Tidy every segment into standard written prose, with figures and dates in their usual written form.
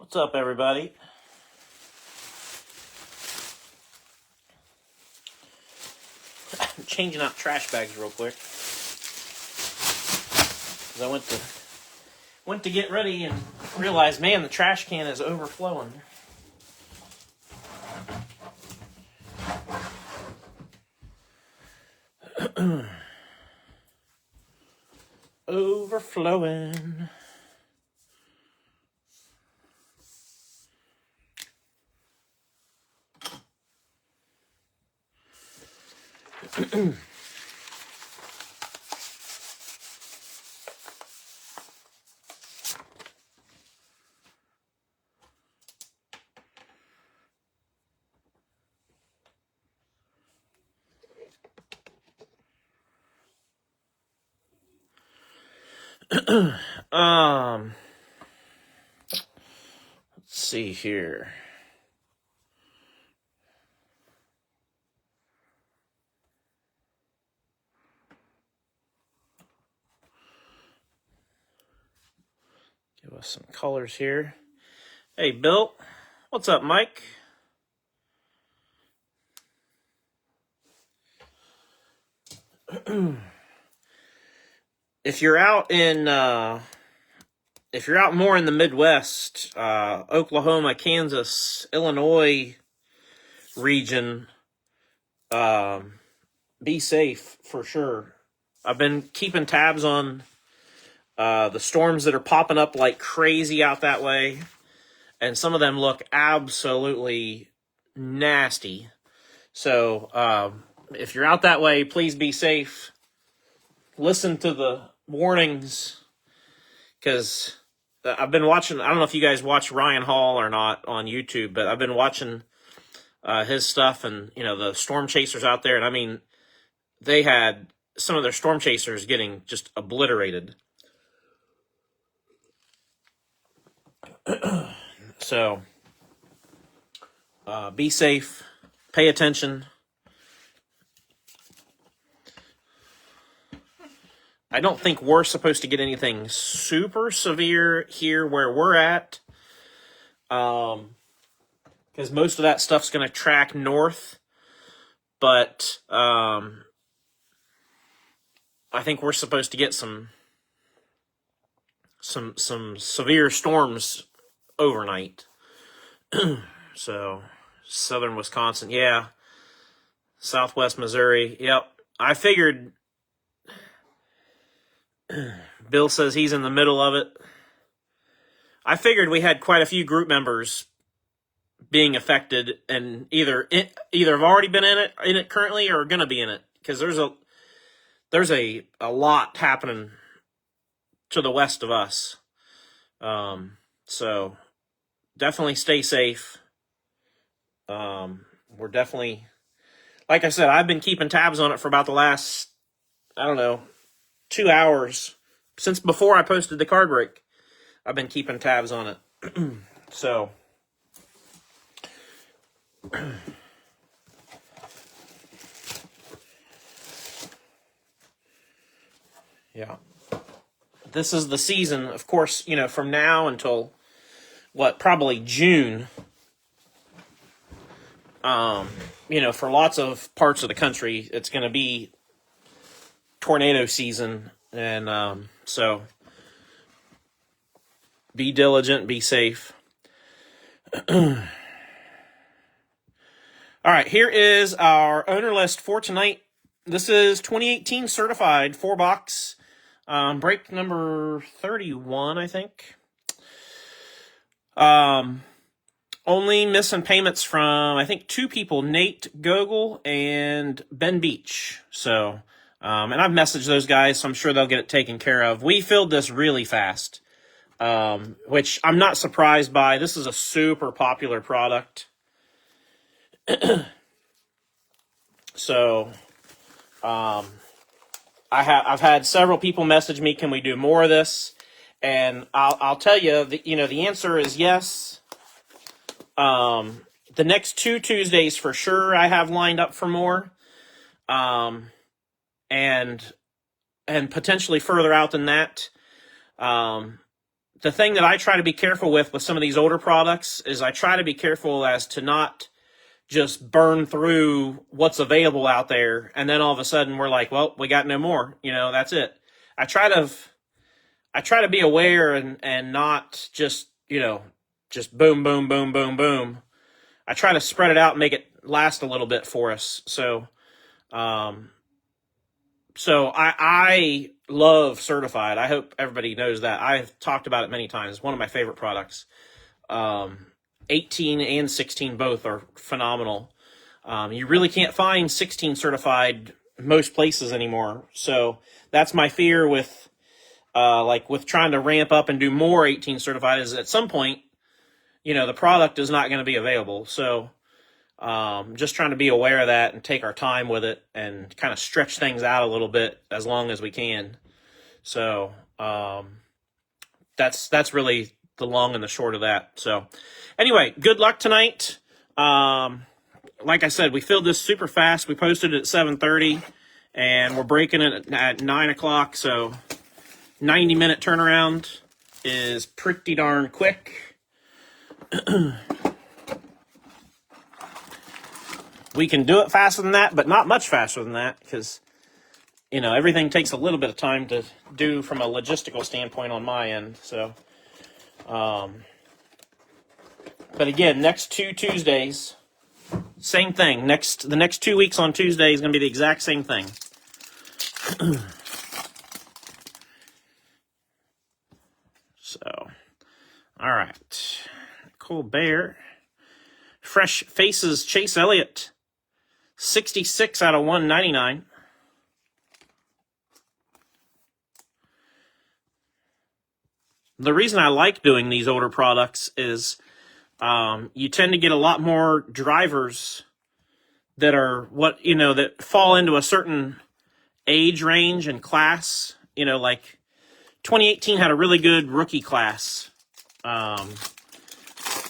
What's up, everybody? I'm changing out trash bags real quick because I went to get ready and realized, man, the trash can is overflowing. Overflowing. Let's see here. Give us some colors here. Hey, Bill. What's up, Mike? If you're out more in the Midwest, Oklahoma, Kansas, Illinois region, be safe for sure. I've been keeping tabs on the storms that are popping up like crazy out that way, and some of them look absolutely nasty. So if you're out that way, please be safe. Listen to the warnings, because I've been watching, I don't know if you guys watch Ryan Hall or not on YouTube, but I've been watching his stuff, and the storm chasers out there, and I mean, they had some of their storm chasers getting just obliterated. So be safe, pay attention. I don't think we're supposed to get anything super severe here where we're at, because most of that stuff's going to track north. But I think we're supposed to get some severe storms overnight. So southern Wisconsin, yeah, southwest Missouri, yep. I figured. Bill says he's in the middle of it. I figured we had quite a few group members being affected, and either have already been in it currently or are going to be in it, because there's a lot happening to the west of us. So definitely stay safe. We're definitely, like I said, I've been keeping tabs on it for about the last, 2 hours. Since before I posted the card break, I've been keeping tabs on it. So yeah, this is the season, of course, from now until probably June. For lots of parts of the country, it's going to be tornado season, and so be diligent, be safe. All right, here is our owner list for tonight. This is 2018 certified 4-box Break number 31, I think. Only missing payments from, I think, 2 people, Nate Gogol and Ben Beach. So, and I've messaged those guys, so I'm sure they'll get it taken care of. We filled this really fast, which I'm not surprised by. This is a super popular product. So, I've had several people message me, can we do more of this? And I'll tell you, the answer is yes. The next 2 Tuesdays for sure I have lined up for more. And potentially further out than that. The thing that I try to be careful with some of these older products is I try to be careful as to not just burn through what's available out there, and then all of a sudden we're like, well, we got no more. That's it. I try to be aware and not just, just boom, boom, boom, boom, boom. I try to spread it out and make it last a little bit for us. So I love Certified. I hope everybody knows that. I've talked about it many times. It's one of my favorite products. 18 and 16 both are phenomenal. You really can't find 16 certified most places anymore. So that's my fear with trying to ramp up and do more 18 certified is at some point, the product is not going to be available. So just trying to be aware of that and take our time with it and kind of stretch things out a little bit as long as we can. So that's really the long and the short of that. So anyway, good luck tonight. Like I said, we filled this super fast. We posted it at 7:30 and we're breaking it at 9 o'clock. So 90-minute turnaround is pretty darn quick. We can do it faster than that, but not much faster than that because, everything takes a little bit of time to do from a logistical standpoint on my end. So, but again, next 2 Tuesdays, same thing. The next 2 weeks on Tuesday is going to be the exact same thing. So, all right. Colbert. Fresh Faces, Chase Elliott. 66 out of 199. The reason I like doing these older products is you tend to get a lot more drivers that are that fall into a certain age range and class. Like 2018 had a really good rookie class.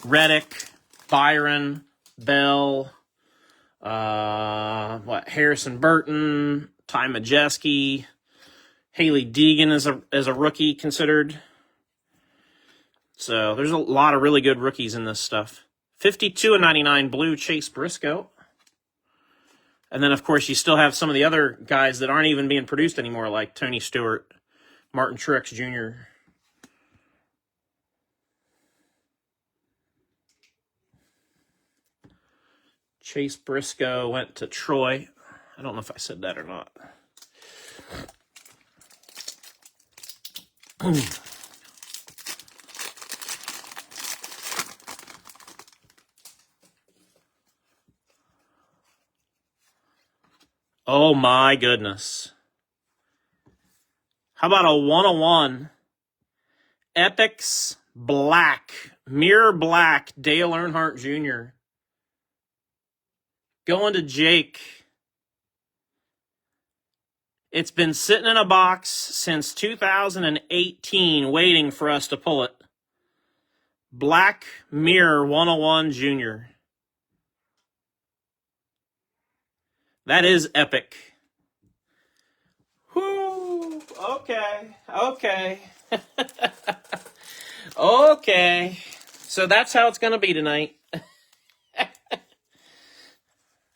Reddick, Byron, Bell, Harrison Burton, Ty Majeski, Haley Deegan is a rookie considered. So there's a lot of really good rookies in this stuff. 52 and 99 blue Chase Briscoe. And then, of course, you still have some of the other guys that aren't even being produced anymore, like Tony Stewart, Martin Truex Jr. Chase Briscoe went to Troy. I don't know if I said that or not. Oh my goodness. How about a 101 Epix Black, Mirror Black, Dale Earnhardt Jr. Going to Jake. It's been sitting in a box since 2018 waiting for us to pull it. Black Mirror 101 Jr. That is epic. Whoo! Okay. Okay. So that's how it's going to be tonight.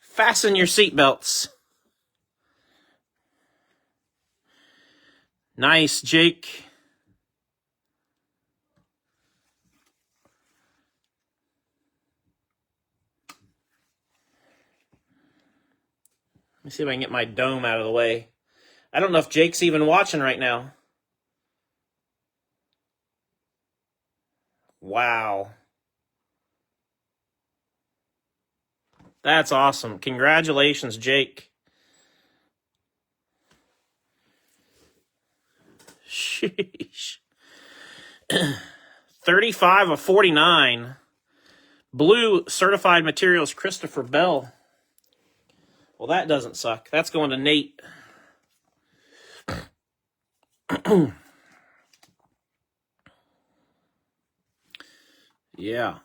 Fasten your seatbelts. Nice, Jake. Let me see if I can get my dome out of the way. I don't know if Jake's even watching right now. Wow. That's awesome. Congratulations, Jake. Sheesh. 35 of 49. Blue Certified Materials, Christopher Bell. Well, that doesn't suck. That's going to Nate. Yeah.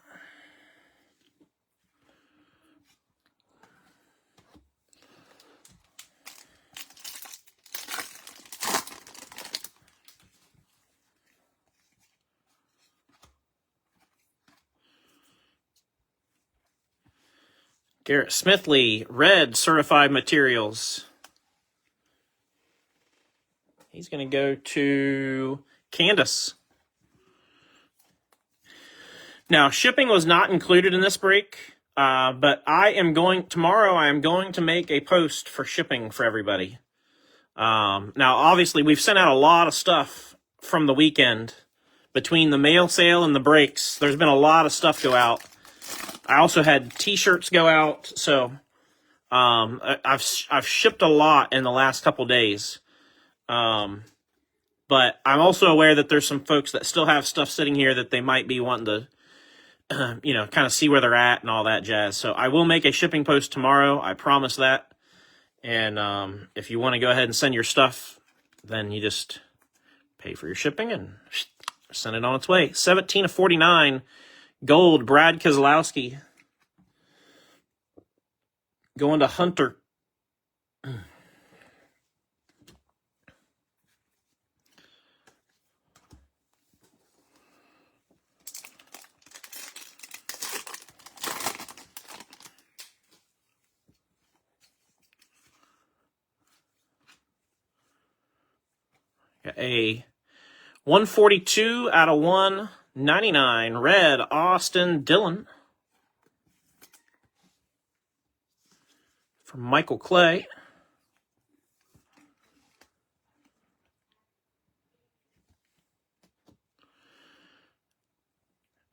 Garrett Smithley, Red Certified Materials. He's going to go to Candace. Now, shipping was not included in this break, but tomorrow I am going to make a post for shipping for everybody. Now, obviously, we've sent out a lot of stuff from the weekend. Between the mail sale and the breaks, there's been a lot of stuff go out. I also had T-shirts go out, so I've shipped a lot in the last couple days. But I'm also aware that there's some folks that still have stuff sitting here that they might be wanting to, kind of see where they're at and all that jazz. So I will make a shipping post tomorrow. I promise that. And if you want to go ahead and send your stuff, then you just pay for your shipping and send it on its way. 17 of 49, gold, Brad Keselowski. Going to Hunter. A 142 out of 199, red, Austin Dillon. From Michael Clay.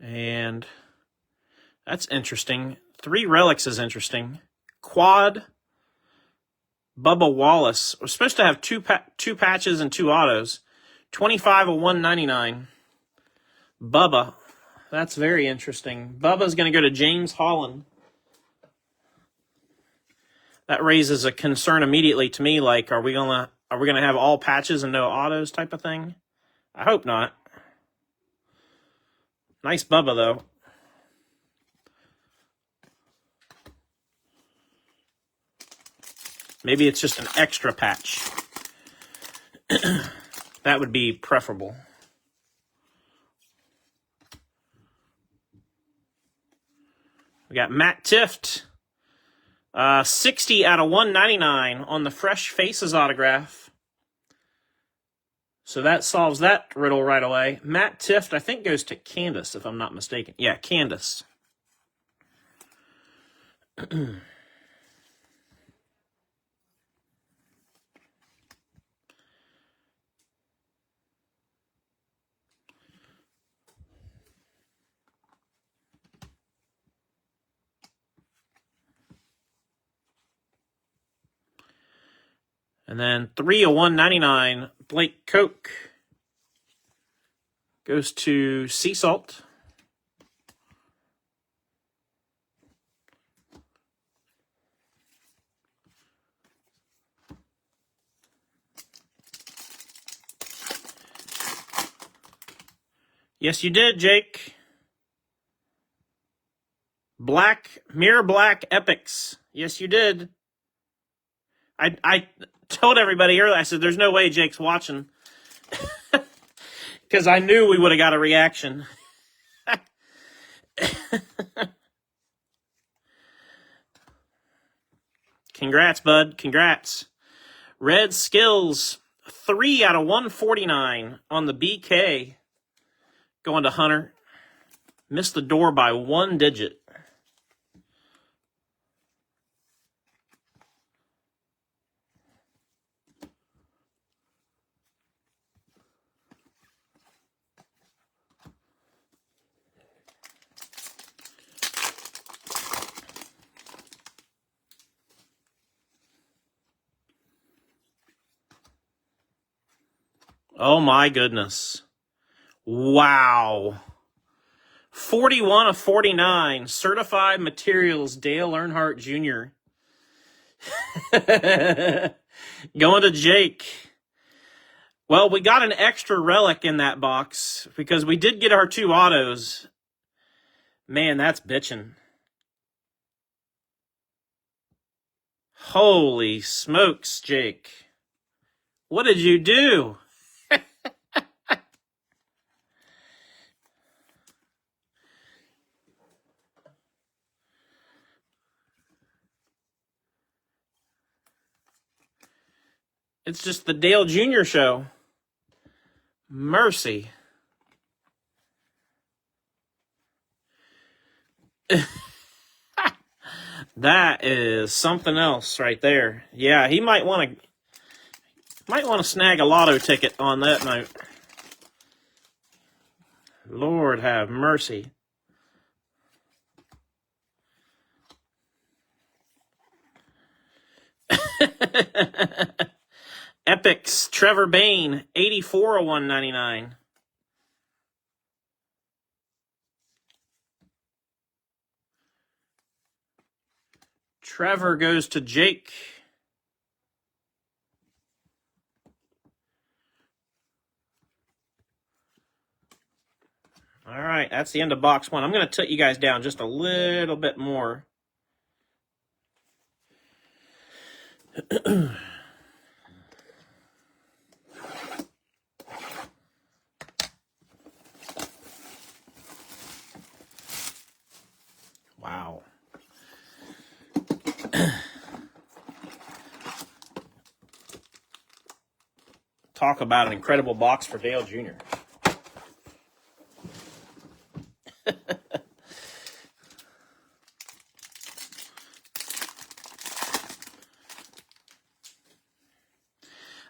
And that's interesting. 3 relics is interesting. Quad, Bubba Wallace. We're supposed to have two patches and 2 autos. 25 of 199. Bubba. That's very interesting. Bubba's going to go to James Holland. That raises a concern immediately to me, like, are we gonna have all patches and no autos type of thing? I hope not. Nice Bubba, though. Maybe it's just an extra patch. That would be preferable. We got Matt Tift. 60 out of 199 on the Fresh Faces autograph. So that solves that riddle right away. Matt Tift, I think, goes to Candace, if I'm not mistaken. Yeah, Candace. And then 3 of 199, Blake Koch goes to Sea Salt. Yes, you did, Jake. Mirror Black Epics. Yes, you did. I told everybody earlier, I said, there's no way Jake's watching. Because I knew we would have got a reaction. Congrats, bud. Congrats. Red Skills, 3 out of 149 on the BK. Going to Hunter. Missed the door by 1 digit. Oh my goodness. Wow. 41 of 49. Certified Materials, Dale Earnhardt Jr. Going to Jake. Well, we got an extra relic in that box because we did get our 2 autos. Man, that's bitchin'. Holy smokes, Jake. What did you do? It's just the Dale Jr. show. Mercy. That is something else right there. Yeah, he might want to snag a lotto ticket on that note. Lord have mercy. Epics, Trevor Bain, 84 of 199. Trevor goes to Jake. All right, that's the end of box 1. I'm going to tilt you guys down just a little bit more. Wow. Talk about an incredible box for Dale Jr.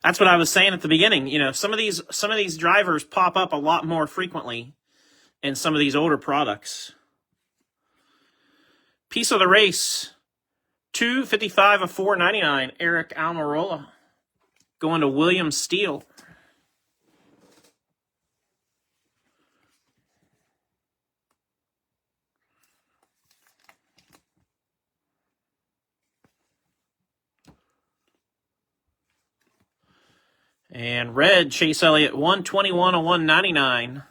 That's what I was saying at the beginning. You know, some of these drivers pop up a lot more frequently in some of these older products. Piece of the race, 255 of 499, Eric Almirola. Going to William Steele. And red, Chase Elliott, 121 of 199.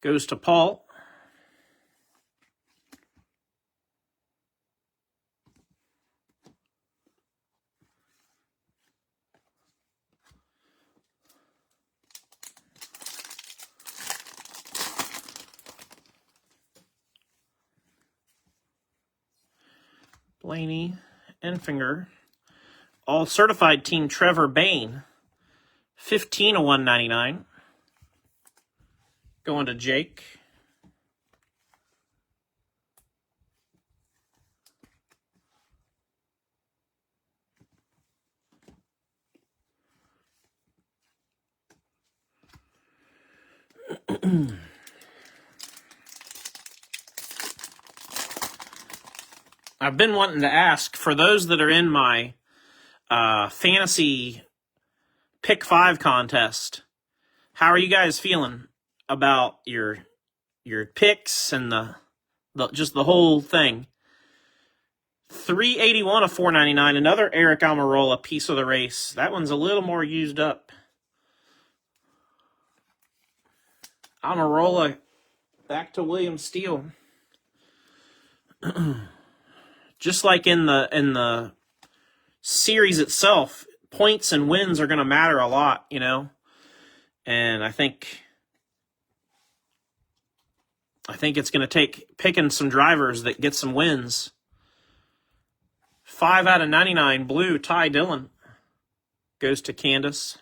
Goes to Paul. Blaney, Enfinger. All certified team Trevor Bain, 15 of 199. Going to Jake. I've been wanting to ask, for those that are in my fantasy pick 5 contest, how are you guys feeling about your picks and just the whole thing? 381 of 499, another Eric Almirola, piece of the race. That one's a little more used up. Almirola back to William Steele. Just like in the series itself, points and wins are going to matter a lot, you know. And I think it's going to take picking some drivers that get some wins. 5 out of 99, blue, Ty Dillon. Goes to Candace.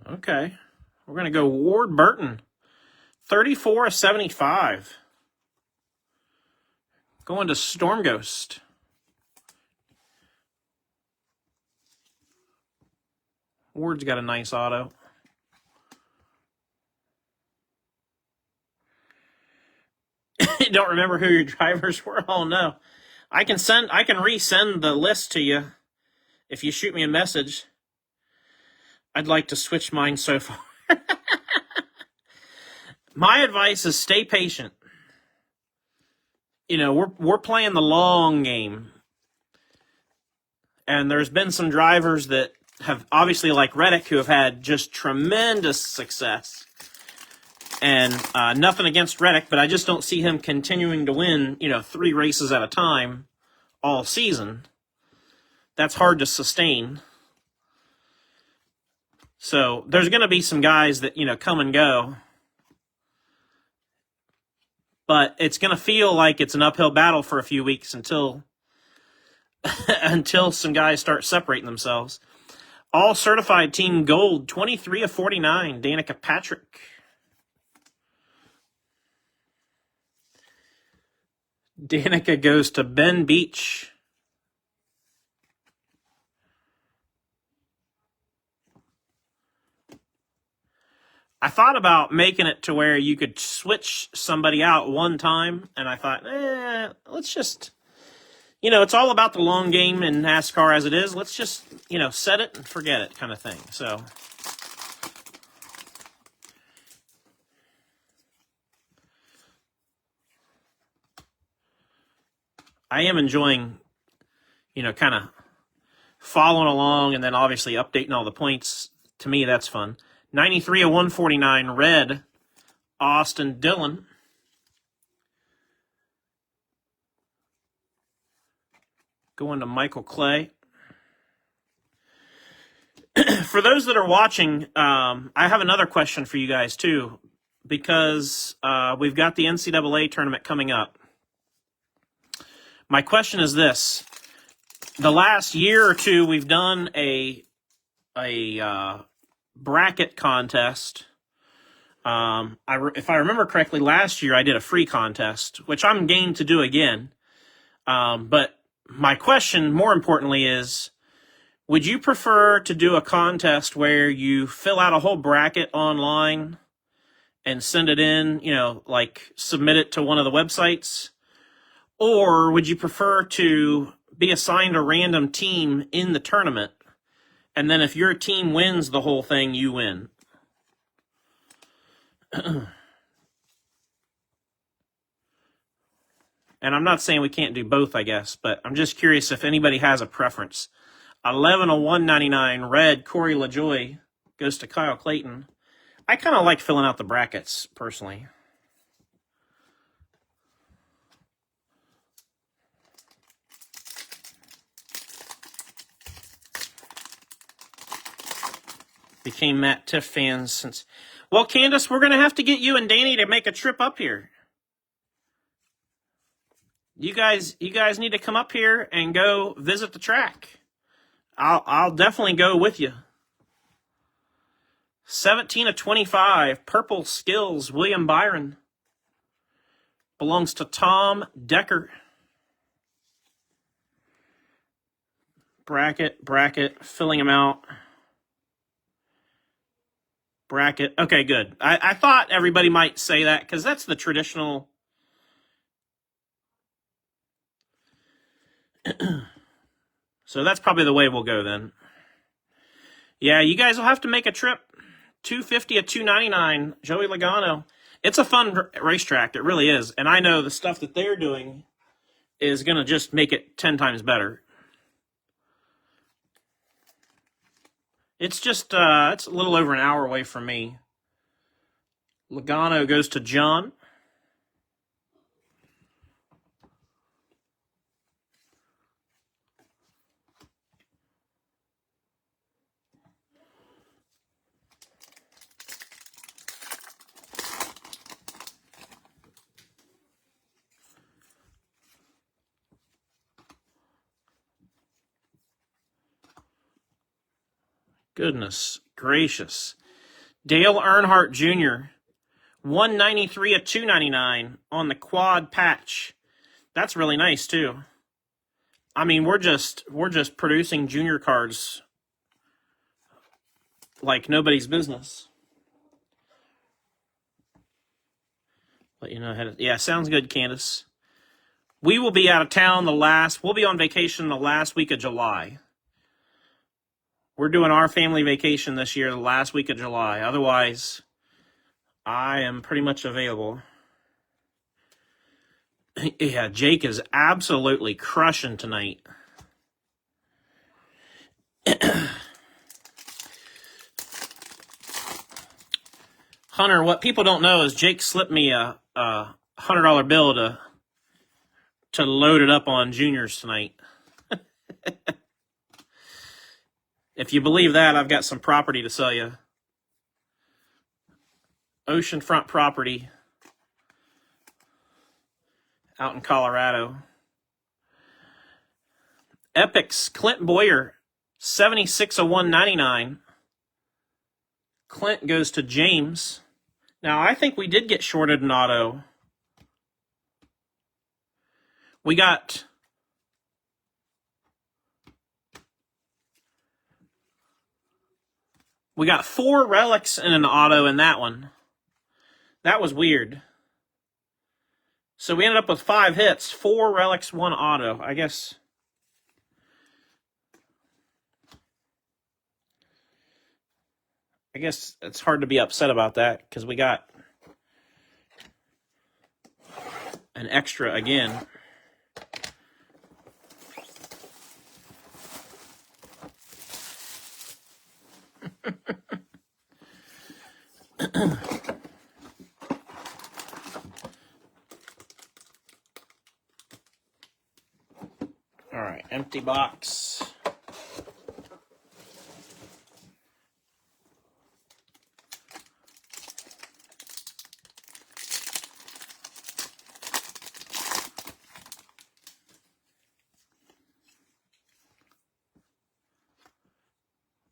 Okay. We're going to go Ward Burton. 34 of 75. Going to Storm Ghost. Ward's got a nice auto. You don't remember who your drivers were? Oh no. I can resend the list to you if you shoot me a message. I'd like to switch mine so far. My advice is stay patient. You know, we're playing the long game. And there's been some drivers that have, obviously like Reddick, who have had just tremendous success. And nothing against Reddick, but I just don't see him continuing to win, 3 races at a time all season. That's hard to sustain. So there's going to be some guys that, come and go. But it's going to feel like it's an uphill battle for a few weeks until some guys start separating themselves. All certified team gold, 23 of 49, Danica Patrick. Danica goes to Ben Beach. I thought about making it to where you could switch somebody out one time, and I thought, let's just, it's all about the long game in NASCAR as it is. Let's just, set it and forget it kind of thing. So I am enjoying, kind of following along and then obviously updating all the points. To me, that's fun. 93 of 149, red, Austin Dillon. Going to Michael Clay. For those that are watching, I have another question for you guys too, because we've got the NCAA tournament coming up. My question is this. The last year or two, we've done a bracket contest. If I remember correctly, last year I did a free contest, which I'm game to do again. But my question, more importantly, is, would you prefer to do a contest where you fill out a whole bracket online and send it in, like submit it to one of the websites? Or would you prefer to be assigned a random team in the tournament, and then if your team wins the whole thing, you win? And I'm not saying we can't do both, I guess, but I'm just curious if anybody has a preference. 11 of 199, red, Corey LaJoy goes to Kyle Clayton. I kind of like filling out the brackets, personally. Became Matt Tiff fans since... Well, Candace, we're going to have to get you and Danny to make a trip up here. You guys need to come up here and go visit the track. I'll definitely go with you. 17 of 25, purple skills, William Byron. Belongs to Tom Decker. Bracket, filling them out. Bracket. Okay, good. I thought everybody might say that because that's the traditional. So that's probably the way we'll go then. Yeah, you guys will have to make a trip. 250 at 299, Joey Logano. It's a fun racetrack. It really is. And I know the stuff that they're doing is going to just make it 10 times better. It's just, it's a little over an hour away from me. Logano goes to John. Goodness gracious. Dale Earnhardt Jr., 193 at 299 on the quad patch. That's really nice too. I mean, we're just producing junior cards like nobody's business. Let you know how to, yeah, sounds good, Candace. We will be out of town we'll be on vacation the last week of July. We're doing our family vacation this year the last week of July. Otherwise, I am pretty much available. Yeah, Jake is absolutely crushing tonight. Hunter, what people don't know is Jake slipped me a $100 bill to load it up on juniors tonight. If you believe that, I've got some property to sell you. Oceanfront property out in Colorado. Epics, Clint Boyer, 76 of 199. Clint goes to James. Now, I think we did get shorted an auto. We got four relics and an auto in that one. That was weird. So we ended up with 5 hits, 4 relics, 1 auto. I guess it's hard to be upset about that because we got an extra again. All right, empty box.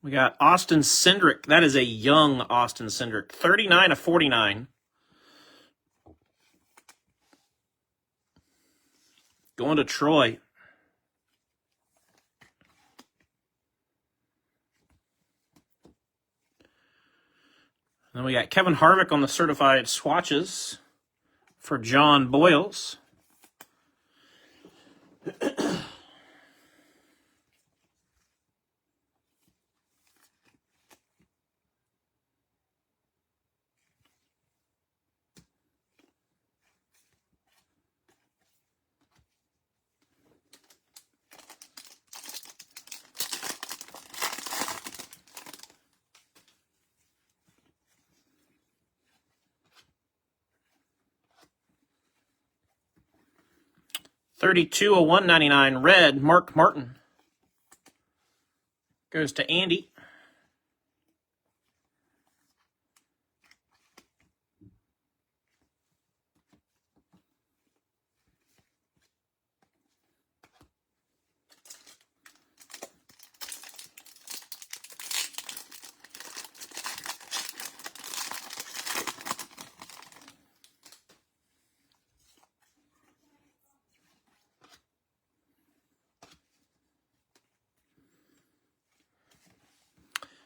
We got Austin Cindric. That is a young Austin Cindric. 39 of 49. Going to Troy. Then we got Kevin Harvick on the certified swatches for John Boyles. $32 of $199 red, Mark Martin. Goes to Andy.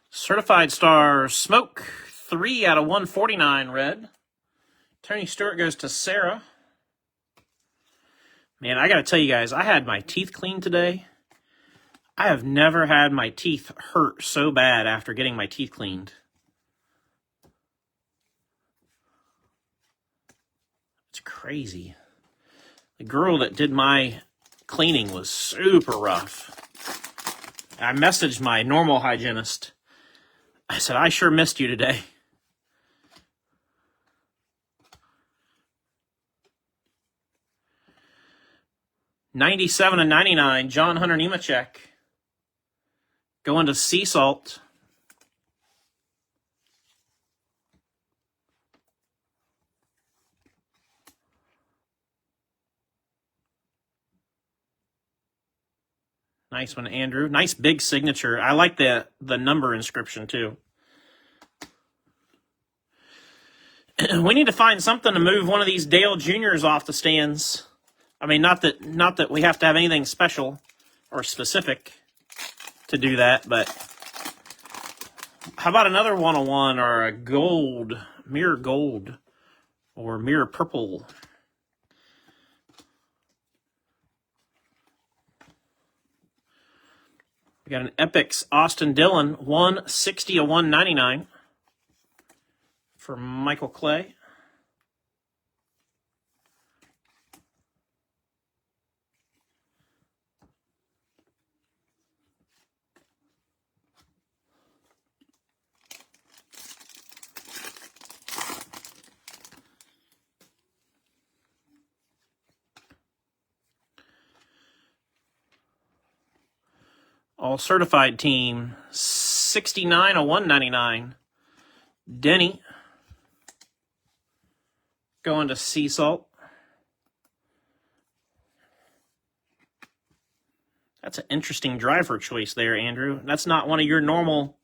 Certified Star Smoke, 3 out of 149 red. Tony Stewart goes to Sarah. Man, I got to tell you guys, I had my teeth cleaned today. I have never had my teeth hurt so bad after getting my teeth cleaned. It's crazy. The girl that did my cleaning was super rough. I messaged my normal hygienist. I said, I sure missed you today. $97 and $99, John Hunter Nemechek. Going to Sea Salt. Nice one, Andrew. Nice big signature. I like the number inscription, too. We need to find something to move one of these Dale Juniors off the stands. I mean, not that we have to have anything special or specific to do that, but how about another 101 or a gold, mirror gold, or mirror purple? We got an Epix Austin Dillon, 160 of 199 for Michael Clay. All certified team, 69 of 199. Denny going to Sea Salt. That's an interesting driver choice there, Andrew. That's not one of your normal.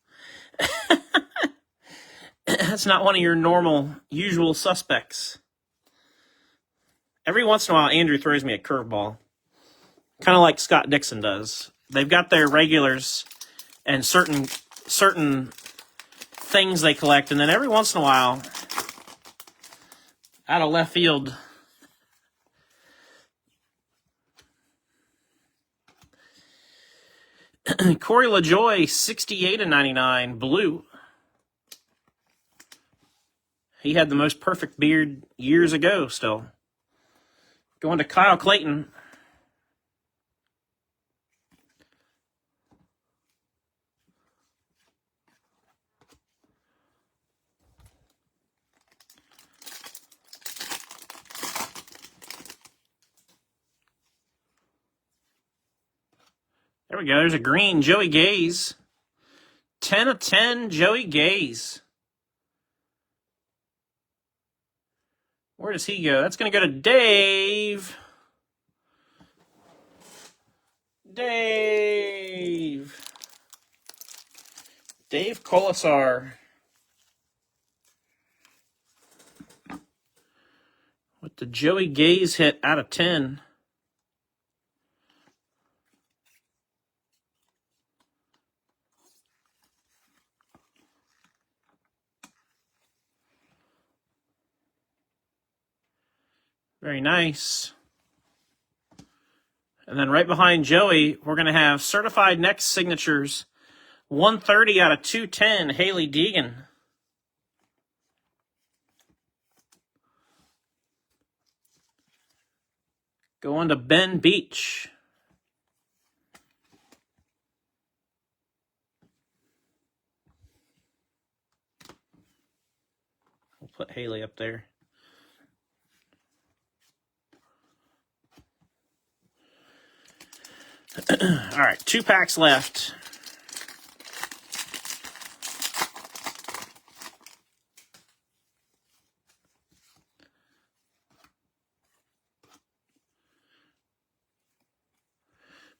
That's not one of your normal usual suspects. Every once in a while, Andrew throws me a curveball, kind of like Scott Dixon does. They've got their regulars and certain things they collect, and then every once in a while, out of left field, Corey LaJoy, 68 of 99, blue. He had the most perfect beard years ago still. Going to Kyle Clayton. There we go. There's a green Joey Gaze. 10 of 10 Joey Gaze. Where does he go? That's going to go to Dave. Dave Colasar. With the Joey Gaze hit out of 10. Very nice. And then right behind Joey, we're going to have certified next signatures. 130 out of 210, Haley Deegan. Going to Ben Beach. We'll put Haley up there. All right, 2 packs left.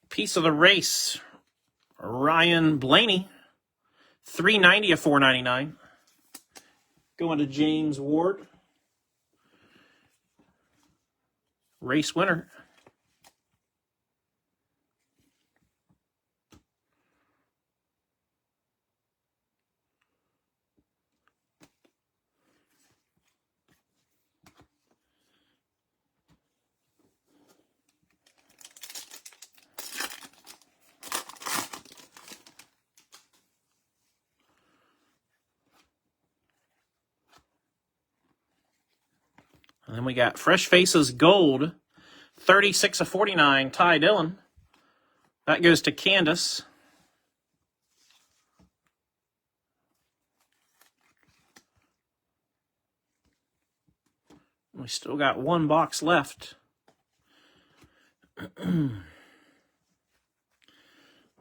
Piece of the race, Ryan Blaney, 390 of 499. Going to James Ward. Race winner. And then we got Fresh Faces Gold, 36 of 49, Ty Dillon. That goes to Candace. We still got 1 box left. All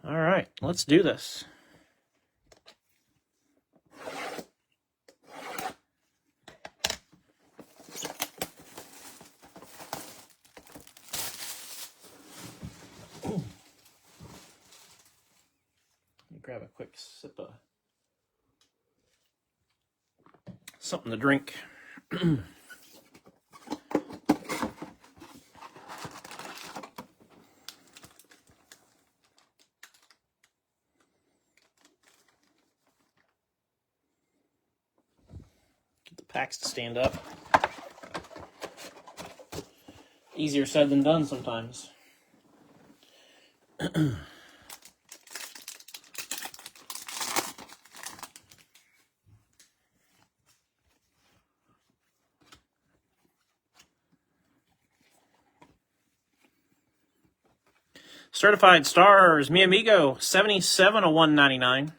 right, let's do this. Grab a quick sip of something to drink. packs to stand up. Easier said than done sometimes. Certified Stars, Mi Amigo, 77 of 199.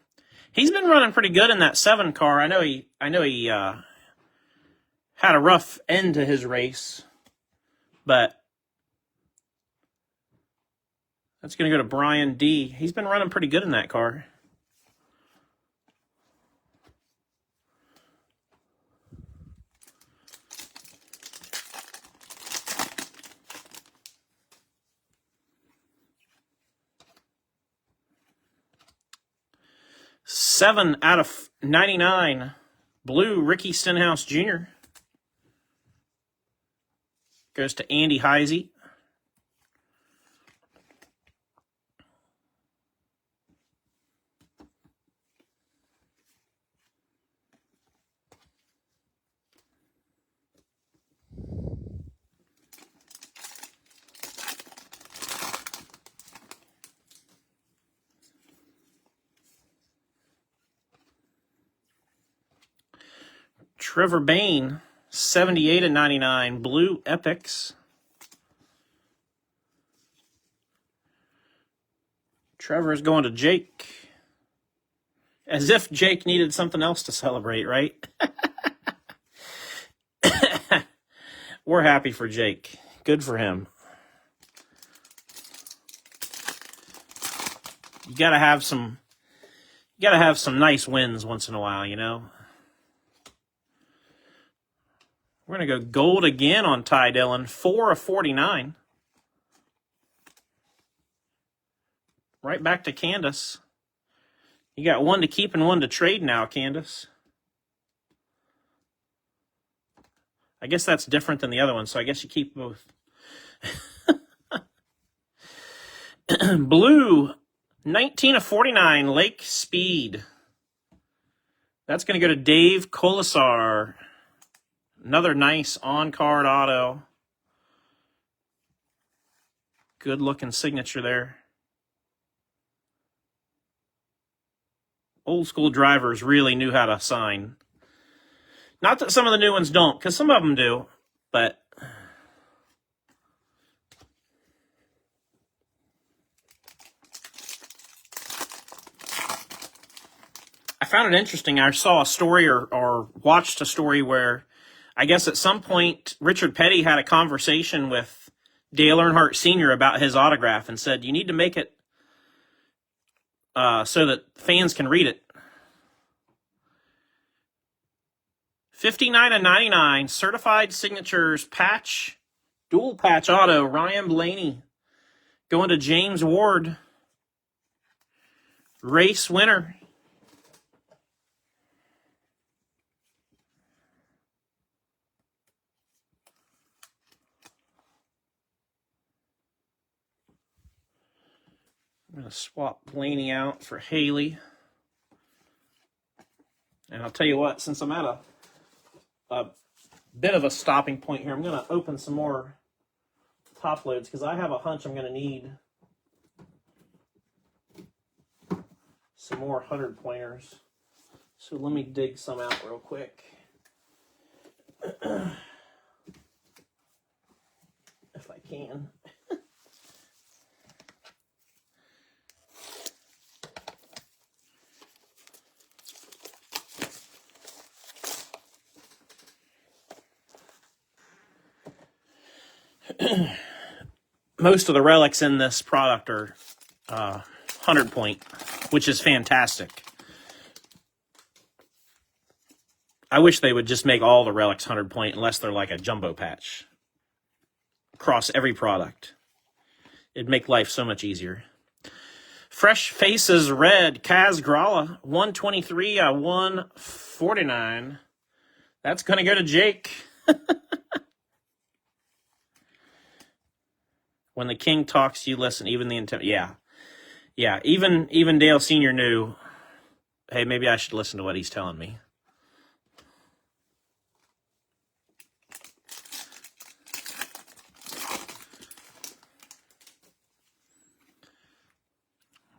He's been running pretty good in that 7 car. I know he had a rough end to his race, but that's going to go to Brian D. He's been running pretty good in that car. Seven out of 99, blue Ricky Stenhouse Jr. Goes to Andy Heisey. Trevor Bain, 78 of 99, blue Epics. Trevor is going to Jake. As if Jake needed something else to celebrate, right? We're happy for Jake. Good for him. You gotta have some nice wins once in a while, you know. We're going to go gold again on Ty Dillon, 4 of 49. Right back to Candace. You got one to keep and one to trade now, Candace. I guess that's different than the other one, so I guess you keep both. Blue, 19 of 49, Lake Speed. That's going to go to Dave Colasar. Another nice on-card auto. Good-looking signature there. Old-school drivers really knew how to sign. Not that some of the new ones don't, because some of them do, but... I found it interesting. I saw a story or watched a story where I guess at some point, Richard Petty had a conversation with Dale Earnhardt Sr. about his autograph and said, you need to make it so that fans can read it. 59 of 99, certified signatures, patch, dual patch auto, Ryan Blaney. Going to James Ward. Race winner. I'm going to swap Blaney out for Haley. And I'll tell you what, since I'm at a bit of a stopping point here, I'm going to open some more top loads because I have a hunch I'm going to need some more 100-pointers. So let me dig some out real quick. If I can. Most of the relics in this product are 100-point, which is fantastic. I wish they would just make all the relics 100-point unless they're like a jumbo patch across every product. It'd make life so much easier. Fresh Faces Red, Kaz Gralla, 123 out of 149. That's going to go to Jake. When the king talks, you listen. Even the intent, yeah. Even Dale Sr. knew, hey, maybe I should listen to what he's telling me.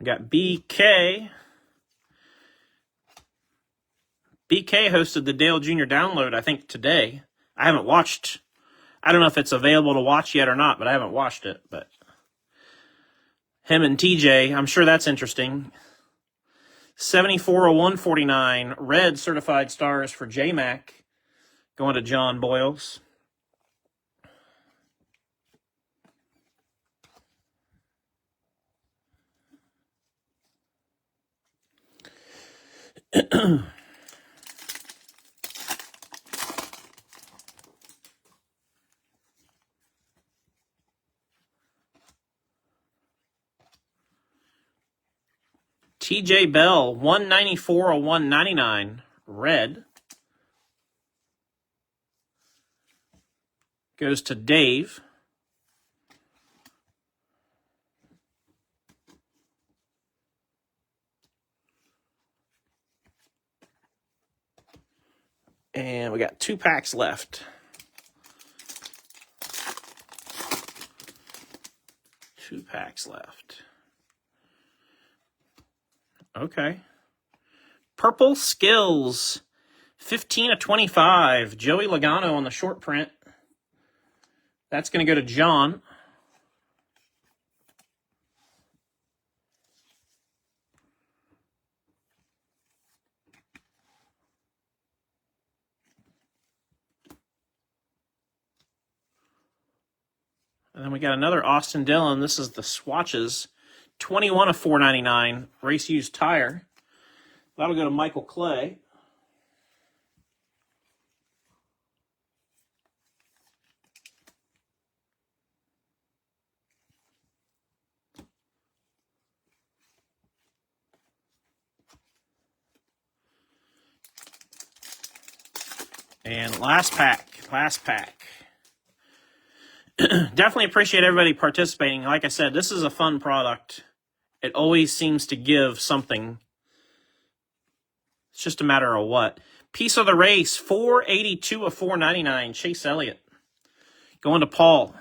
We got BK. BK hosted the Dale Jr. download, I think, today. I haven't watched. I don't know if it's available to watch yet or not, but I haven't watched it. But him and TJ, I'm sure that's interesting. 74 of 149 red certified stars for J-Mac, going to John Boyles. TJ Bell, 194 of 199 red, goes to Dave. And we got 2 packs left. 2 packs left. Okay. Purple Skills, 15 of 25. Joey Logano on the short print. That's going to go to John. And then we got another Austin Dillon. This is the swatches. 21 of 499. Race used tire. That'll go to Michael Clay. And last pack. Definitely appreciate everybody participating. Like I said, this is a fun product. It always seems to give something. It's just a matter of what. Piece of the race, 482 of 499. Chase Elliott. Going to Paul.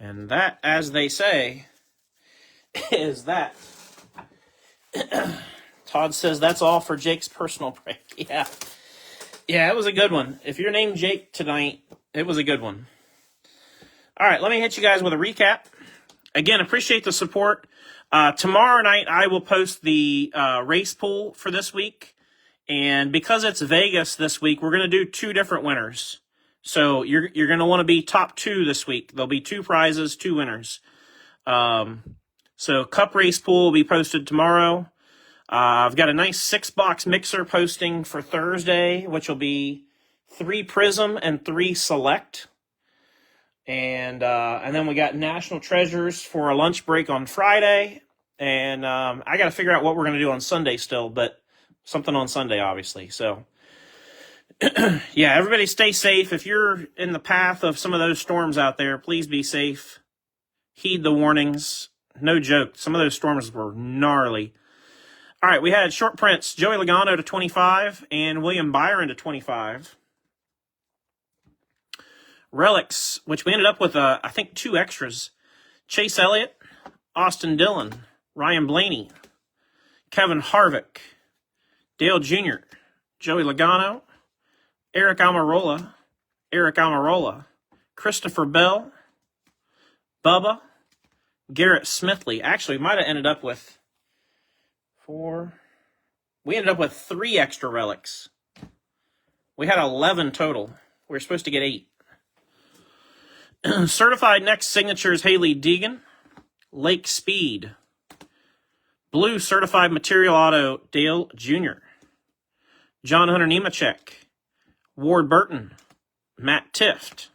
And that, as they say, is that. Todd says that's all for Jake's personal break. Yeah, it was a good one. If you're named Jake tonight, it was a good one. All right, let me hit you guys with a recap. Again, appreciate the support. Tomorrow night, I will post the race pool for this week. And because it's Vegas this week, we're going to do 2 different winners. So you're going to want to be top 2 this week. There'll be 2 prizes, 2 winners. So Cup Race Pool will be posted tomorrow. I've got a nice 6-box mixer posting for Thursday, which will be 3 Prism and 3 Select. And then we got National Treasures for a lunch break on Friday. And I got to figure out what we're going to do on Sunday still, but something on Sunday, obviously. So, yeah, everybody stay safe. If you're in the path of some of those storms out there, please be safe. Heed the warnings. No joke. Some of those storms were gnarly. All right, we had short prints. Joey Logano to 25 and William Byron to 25. Relics, which we ended up with, I think, 2 extras. Chase Elliott, Austin Dillon, Ryan Blaney, Kevin Harvick, Dale Jr., Joey Logano, Eric Almirola, Christopher Bell, Bubba, Garrett Smithley. Actually, we might have ended up with 4. We ended up with 3 extra relics. We had 11 total. We were supposed to get 8. Certified next signatures, Haley Deegan, Lake Speed. Blue certified material auto, Dale Jr. John Hunter Nemechek, Ward Burton, Matt Tifft.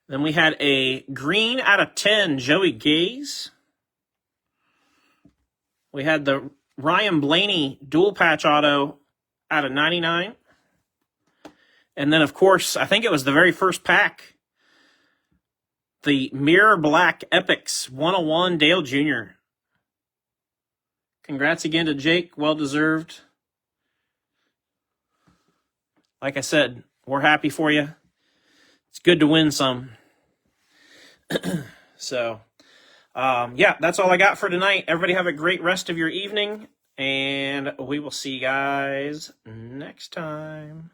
Then we had a green out of 10, Joey Gaze. We had the Ryan Blaney dual patch auto out of 99. And then, of course, I think it was the very first pack, the Mirror Black Epics 101 Dale Jr. Congrats again to Jake. Well deserved. Like I said, we're happy for you. It's good to win some. So, yeah, that's all I got for tonight. Everybody have a great rest of your evening, and we will see you guys next time.